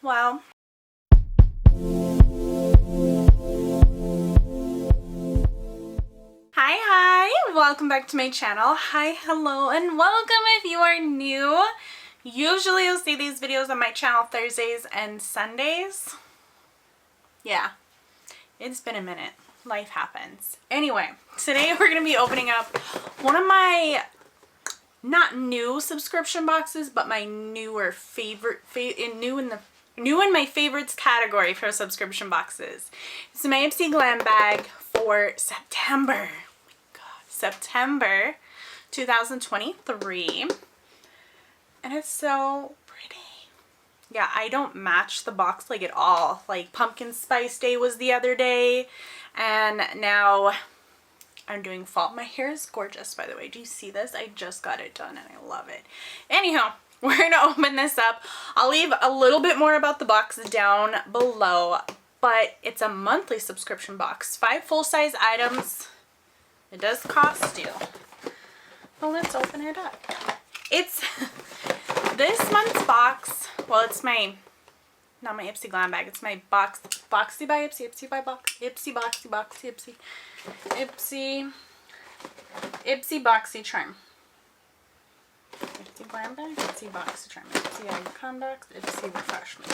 Well, hi, welcome back to my channel. Hi, hello, and welcome if you are new. Usually you'll see these videos on my channel Thursdays and Sundays. Yeah, it's been a minute. Life happens. Anyway, today we're going to be opening up one of my not new subscription boxes, but my newer favorite, new in my favorites category for subscription boxes. It's my IPSY Glam Bag for September. Oh my God, September 2023. And it's so pretty. Yeah, I don't match the box like at all. Like Pumpkin Spice Day was the other day, and now I'm doing fall. My hair is gorgeous, by the way. Do you see this? I just got it done and I love it. Anyhow, we're gonna open this up. I'll leave a little bit more about the box down below, but it's a monthly subscription box. 5 full-size items. It does cost you. Well, let's open it up. It's this month's box. Well, it's my, not my IPSY Glam Bag. It's my Boxy by IPSY, IPSY by IPSY, Boxy, IPSY Boxycharm. IPSY Glam Bag, IPSY Boxycharm, IPSY Icon Box, IPSY Refreshment.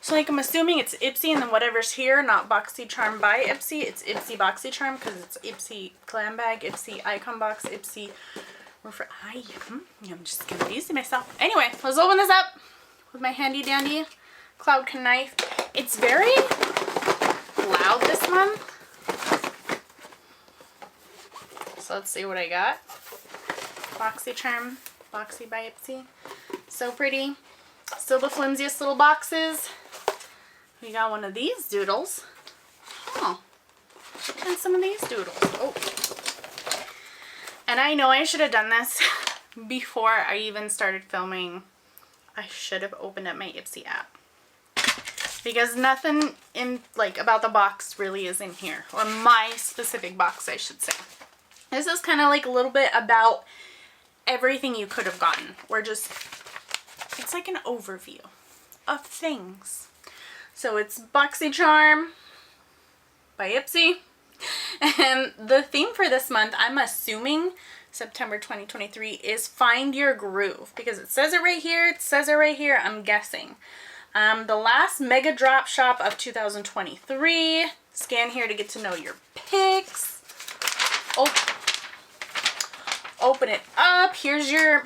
So like I'm assuming it's IPSY and then whatever's here, not Boxycharm by IPSY. It's IPSY Boxycharm because it's IPSY Glam Bag, IPSY Icon Box, IPSY I'm just confusing myself. Anyway, let's open this up with my handy dandy cloud knife. It's very loud this month. So let's see what I got. Boxycharm, Boxy by IPSY. So pretty. Still the flimsiest little boxes. We got one of these doodles. Oh, and some of these doodles. Oh. And I know I should have done this before I even started filming. I should have opened up my IPSY app, because nothing in about the box really is in here, or my specific box I should say. This is kind of like a little bit about everything you could have gotten, or just, it's like an overview of things. So it's Boxycharm by IPSY. And the theme for this month, I'm assuming September 2023, is Find Your Groove, because it says it right here, it says it right here, I'm guessing. The last mega drop shop of 2023. Scan here to get to know your picks. Open it up. Here's your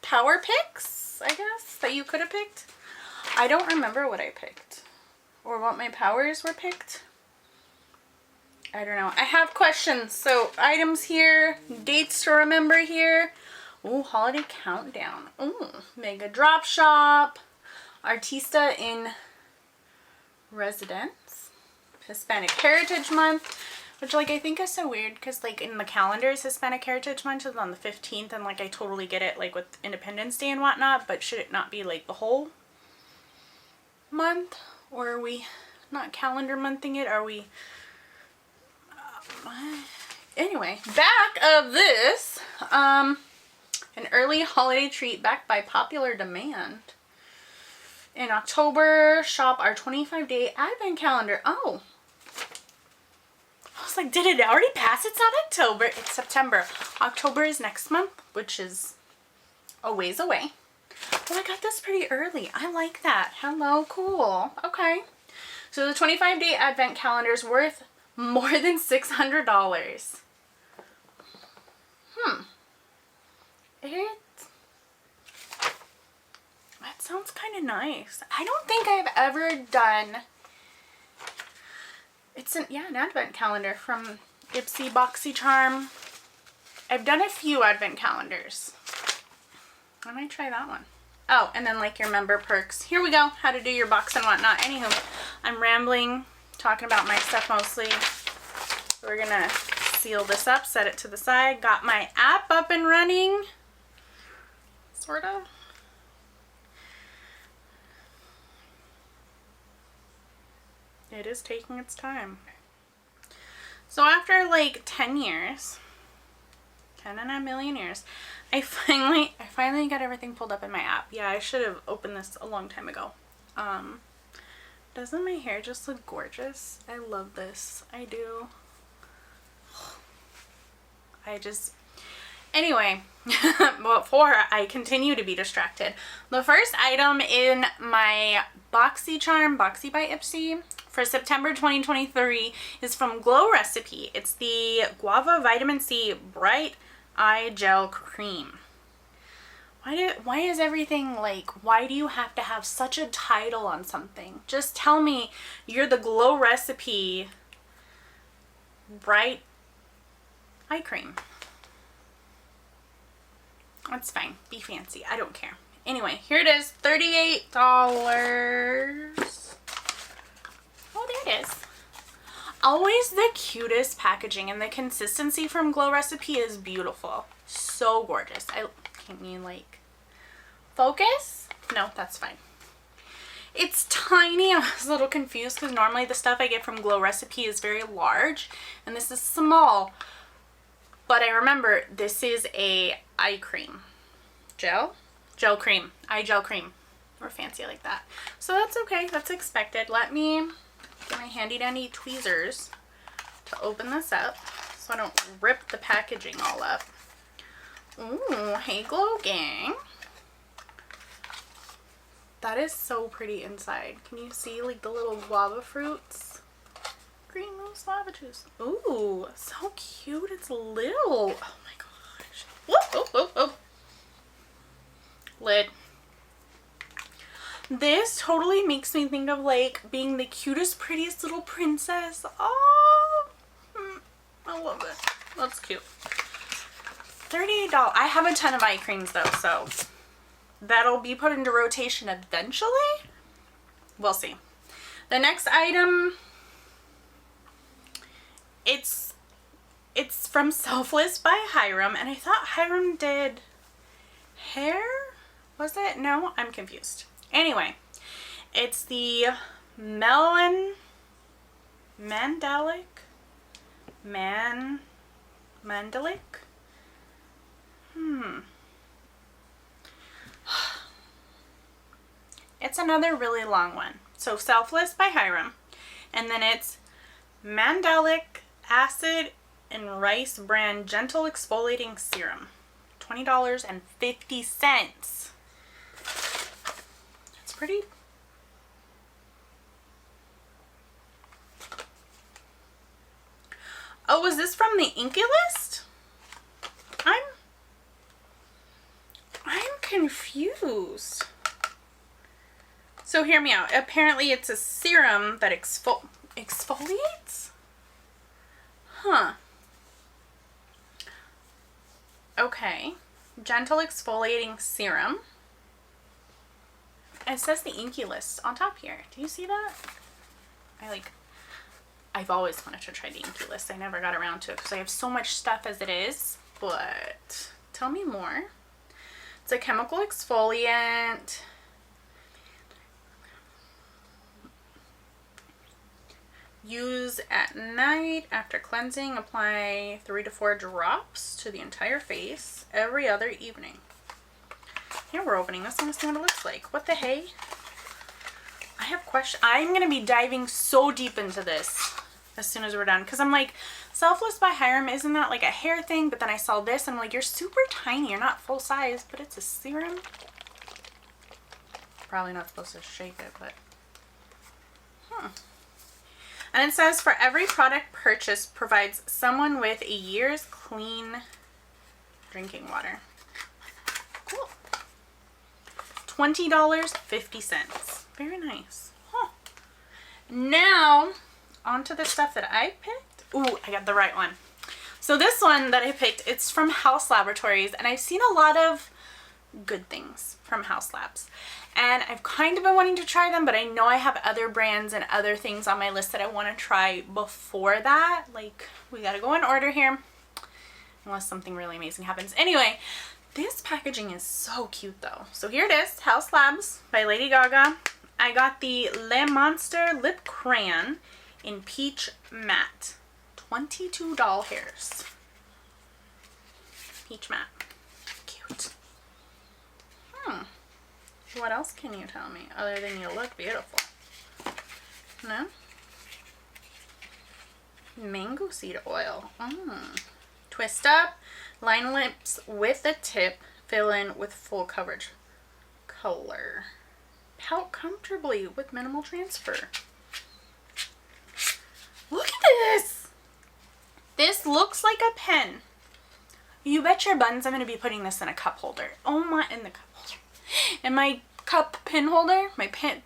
power picks, I guess, that you could have picked. I don't remember what I picked or what my powers were picked. I don't know. I have questions. So items here, dates to remember here. Ooh, holiday countdown. Ooh, mega drop shop. Artista in Residence. Hispanic Heritage Month. Which, like, I think is so weird because, like, in the calendars, Hispanic Heritage Month is on the 15th. And, like, I totally get it, like, with Independence Day and whatnot. But should it not be, like, the whole month? Or are we not calendar monthing it? Are we... Anyway, back of this, an early holiday treat backed by popular demand. In October, shop our 25-day advent calendar. Oh. I was like, did it already pass? It's not October. It's September. October is next month, which is a ways away. But I got this pretty early. I like that. Hello, cool. Okay. So the 25-day advent calendar is worth more than $600. That sounds kind of nice. I don't think I've ever done, it's an advent calendar from IPSY Boxycharm. I've done a few advent calendars. I might try that one. Oh, and then like your member perks. Here we go. How to do your box and whatnot. Anywho, I'm rambling, talking about my stuff mostly. We're gonna seal this up, set it to the side. Got my app up and running. Sort of. It is taking its time. So after like 10 years, 10 and a million years. I finally got everything pulled up in my app. Yeah, I should have opened this a long time ago. Doesn't my hair just look gorgeous? I love this. I do. Anyway, before I continue to be distracted, the first item in my Boxycharm, Boxy by IPSY, for September 2023 is from Glow Recipe. It's the Guava Vitamin C Bright Eye Gel Cream. Why is everything like, why do you have to have such a title on something? Just tell me you're the Glow Recipe Bright Eye Cream. That's fine. Be fancy. I don't care. Anyway, here it is. $38. Oh, there it is. Always the cutest packaging, and the consistency from Glow Recipe is beautiful. So gorgeous. Can you like focus? No, that's fine. It's tiny. I was a little confused because normally the stuff I get from Glow Recipe is very large and this is small. But I remember this is a eye cream. Gel cream. Eye gel cream. We're fancy like that. So that's okay. That's expected. Let me get my handy dandy tweezers to open this up so I don't rip the packaging all up. Ooh, hey Glow gang. That is so pretty inside. Can you see like the little guava fruits? Green rose lava juice. Ooh, so cute. It's little. Oh my gosh. Whoop, whoop, whoop, whoop. Lid. This totally makes me think of like being the cutest, prettiest little princess. Oh, I love it. That's cute. $38. I have a ton of eye creams though, so that'll be put into rotation eventually. We'll see. The next item, it's from Selfless by HYRAM, and I thought HYRAM did hair? Was it? No, I'm confused. Anyway, it's the Mandelic It's another really long one. So Selfless by HYRAM, and then it's Mandelic Acid and Rice Brand Gentle Exfoliating Serum. $20.50. It's pretty. Oh, was this from the Inky List? I'm confused. So hear me out. Apparently it's a serum that exfoliates? Huh. Okay. Gentle exfoliating serum. It says the Inky List on top here. Do you see that? I've always wanted to try the Inky List. I never got around to it because I have so much stuff as it is. But tell me more. It's a chemical exfoliant. Use at night after cleansing. Apply 3 to 4 drops to the entire face every other evening. Here, we're opening this one to see what it looks like. What the hey? I have questions. I'm going to be diving so deep into this as soon as we're done. Because I'm like, Selfless by HYRAM, isn't that like a hair thing? But then I saw this and I'm like, you're super tiny. You're not full size, but it's a serum. Probably not supposed to shake it, but... And it says, for every product purchased provides someone with a year's clean drinking water. Cool. $20.50. Very nice. Huh. Now, on to the stuff that I picked. Ooh, I got the right one. So this one that I picked, it's from HAUS Laboratories, and I've seen a lot of good things from HAUS Labs. And I've kind of been wanting to try them, but I know I have other brands and other things on my list that I want to try before that. Like, we gotta go in order here, unless something really amazing happens. Anyway, this packaging is so cute though. So here it is, HAUS Labs by Lady Gaga. I got the Le Monster Lip Crayon in Peach Matte. $22. Peach matte. Cute. What else can you tell me other than you look beautiful? No? Mango seed oil. Twist up. Line lips with the tip. Fill in with full coverage. Color. Pout comfortably with minimal transfer. Look at this! This looks like a pen. You bet your buns I'm going to be putting this in a cup holder. Oh my, in the cup holder. In my cup pen holder, my pen.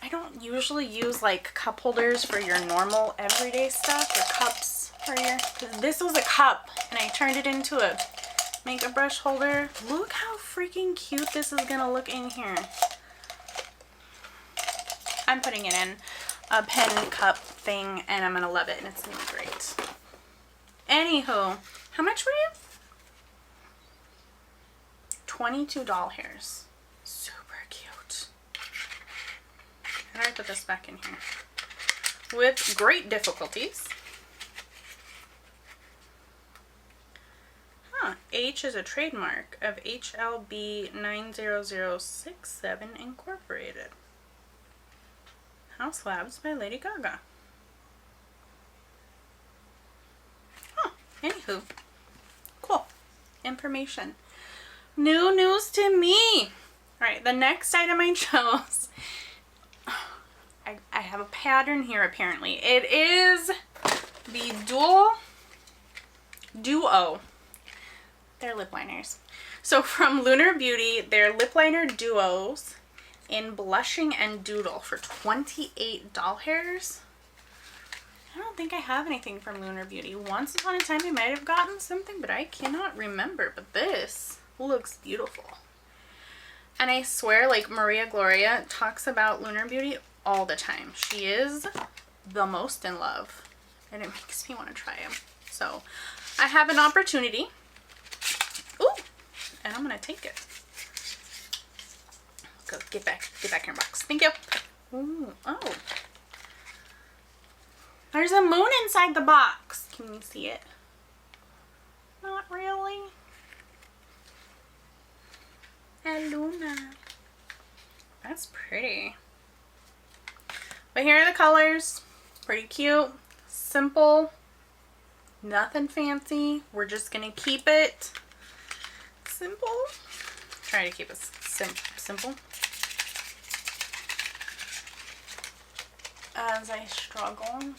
I don't usually use like cup holders for your normal everyday stuff or cups for your, because this was a cup and I turned it into a makeup brush holder. Look how freaking cute this is going to look in here. I'm putting it in a pen cup thing and I'm going to love it and it's going to be great. Anywho, how much were you? 22 doll hairs. Super cute. How do I put this back in here? With great difficulties. H is a trademark of HLB 90067 Incorporated. House Labs by Lady Gaga. Anywho. Cool. Information. New news to me. Alright, the next item I chose. I have a pattern here apparently. It is the Duo. They're lip liners. So from Lunar Beauty, they're lip liner duos in Blushing and Doodle for 28 doll hairs. I don't think I have anything from Lunar Beauty. Once upon a time I might have gotten something, but I cannot remember. But this looks beautiful. And I swear, like, Maria Gloria talks about Lunar Beauty all the time. She is the most in love. And it makes me want to try them. So, I have an opportunity. Ooh! And I'm going to take it. Go, get back in your box. Thank you. Ooh, oh. There's a moon inside the box. Can you see it? Not really. A Luna. That's pretty. But here are the colors. Pretty cute. Simple. Nothing fancy. We're just going to keep it simple. Try to keep it simple. As I struggle.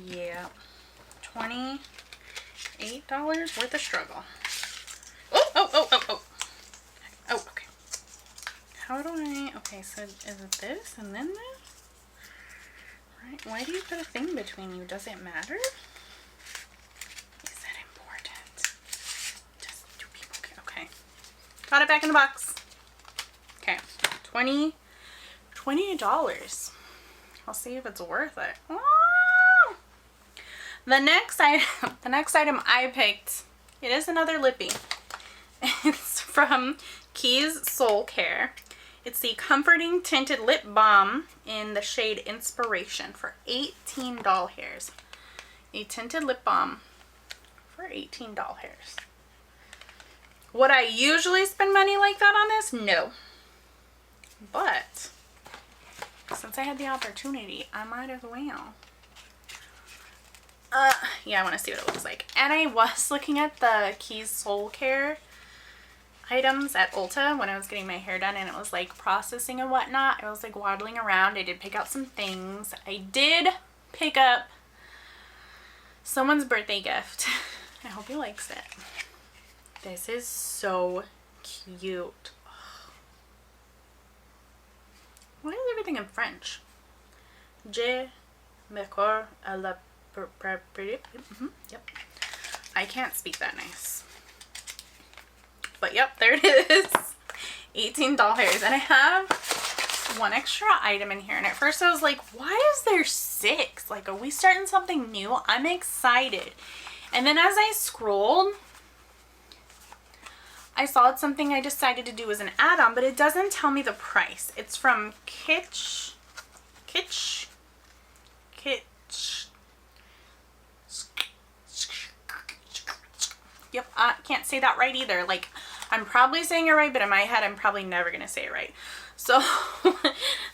Yeah. $28 worth of struggle. Oh, okay. How do I, okay, so is it this and then this? Right, why do you put a thing between you? Does it matter? Is that important? Just do people care? Okay. Got it back in the box. Okay, $28. I'll see if it's worth it. Oh! The next item I picked, it is another lippy. It's from Keys SOULCARE. It's the Comforting Tinted Lip Balm in the shade Inspiration for 18 doll hairs. A tinted lip balm for 18 doll hairs. Would I usually spend money like that on this? No. But since I had the opportunity, I might as well. Yeah, I want to see what it looks like. And I was looking at the Keys SOULCARE items at Ulta when I was getting my hair done, and it was like processing and whatnot. I was like waddling around. I did pick out some things. I did pick up someone's birthday gift. I hope he likes it. This is so cute. Why is everything in French? Je m'accorde à la yep. I can't speak that nice. But yep, there it is. 18 doll hairs. And I have one extra item in here. And at first I was like, why is there 6? Like, are we starting something new? I'm excited. And then as I scrolled, I saw it's something I decided to do as an add-on, but it doesn't tell me the price. It's from Kitsch. Yep, I can't say that right either. Like, I'm probably saying it right, but in my head, I'm probably never going to say it right. So,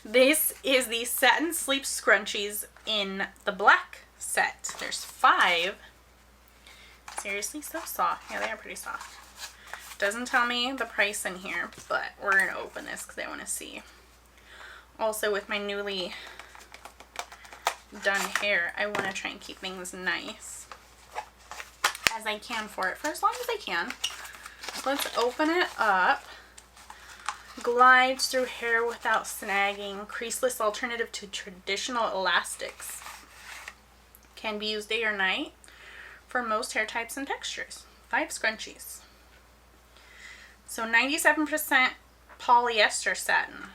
this is the Satin Sleep Scrunchies in the black set. There's 5. Seriously, so soft. Yeah, they are pretty soft. Doesn't tell me the price in here, but we're going to open this because I want to see. Also, with my newly done hair, I want to try and keep things nice as I can for it, for as long as I can. So let's open it up. Glides through hair without snagging. Creaseless alternative to traditional elastics. Can be used day or night for most hair types and textures. 5 scrunchies. So 97% polyester satin.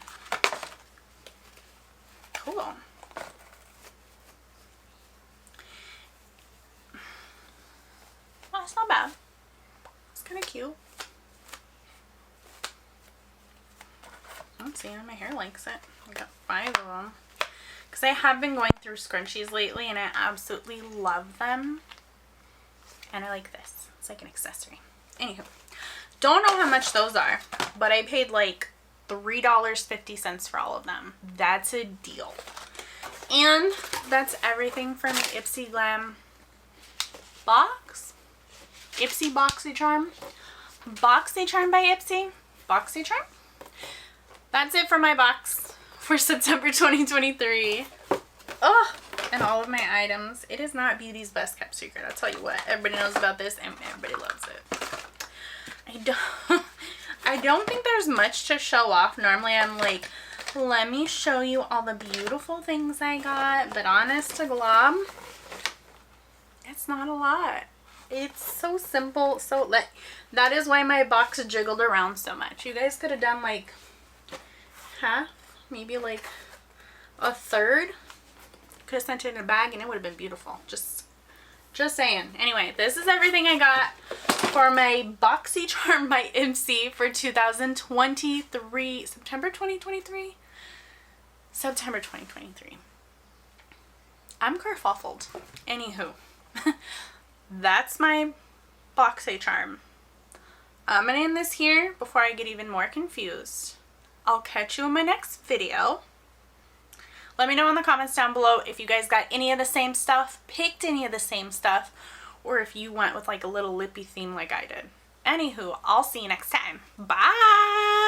Cool. Well, it's not bad. It's kind of cute. Let's see, my hair likes it. I got 5 of them. Because I have been going through scrunchies lately and I absolutely love them. And I like this. It's like an accessory. Anywho, don't know how much those are, but I paid like $3.50 for all of them. That's a deal. And that's everything from the IPSY Glam box. IPSY Boxycharm. Boxycharm by IPSY. Boxycharm. That's it for my box for September 2023. Oh, and all of my items. It is not beauty's best kept secret. I'll tell you what. Everybody knows about this and everybody loves it. I don't think there's much to show off. Normally I'm like, let me show you all the beautiful things I got. But honest to glob, it's not a lot. It's so simple. So that is why my box jiggled around so much. You guys could have done like half, maybe like a third. Could have sent it in a bag and it would have been beautiful. Just saying. Anyway, this is everything I got for my Boxycharm by IPSY for 2023. September 2023? September 2023. I'm kerfuffled. Anywho. That's my Boxycharm. I'm going to end this here before I get even more confused. I'll catch you in my next video. Let me know in the comments down below if you guys got any of the same stuff, picked any of the same stuff, or if you went with like a little lippy theme like I did. Anywho, I'll see you next time. Bye!